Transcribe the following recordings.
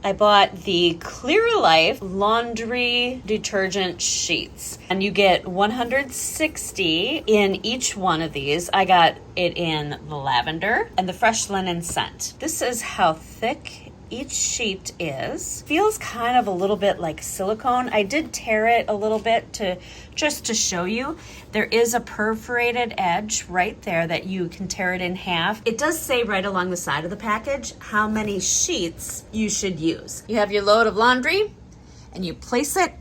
I bought the Clearalif laundry detergent sheets, and you get 160 in each one of these. I got it in the lavender and the fresh linen scent. This is how thick each sheet is. Feels kind of a little bit like silicone. I did tear it a little bit just to show you. There is a perforated edge right there that you can tear it in half. It does say right along the side of the package how many sheets you should use. You have your load of laundry and you place it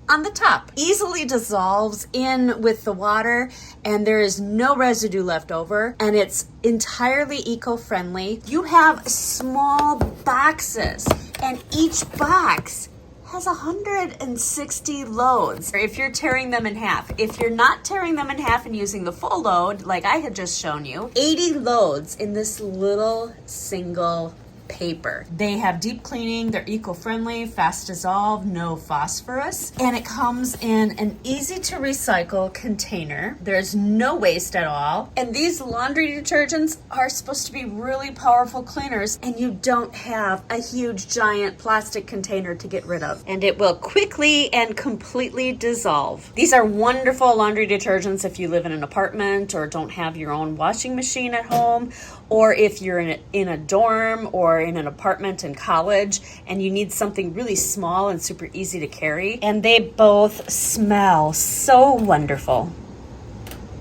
on the top. Easily dissolves in with the water and there is no residue left over, and it's entirely eco-friendly. You have small boxes and each box has 160 loads if you're tearing them in half. If you're not tearing them in half and using the full load like I had just shown you, 80 loads in this little single paper. They have deep cleaning, they're eco-friendly, fast dissolve, no phosphorus, and it comes in an easy to recycle container. There's no waste at all. And these laundry detergents are supposed to be really powerful cleaners, and you don't have a huge giant plastic container to get rid of. And it will quickly and completely dissolve. These are wonderful laundry detergents if you live in an apartment or don't have your own washing machine at home, or if you're in a dorm or in an apartment in college and you need something really small and super easy to carry. And they both smell so wonderful.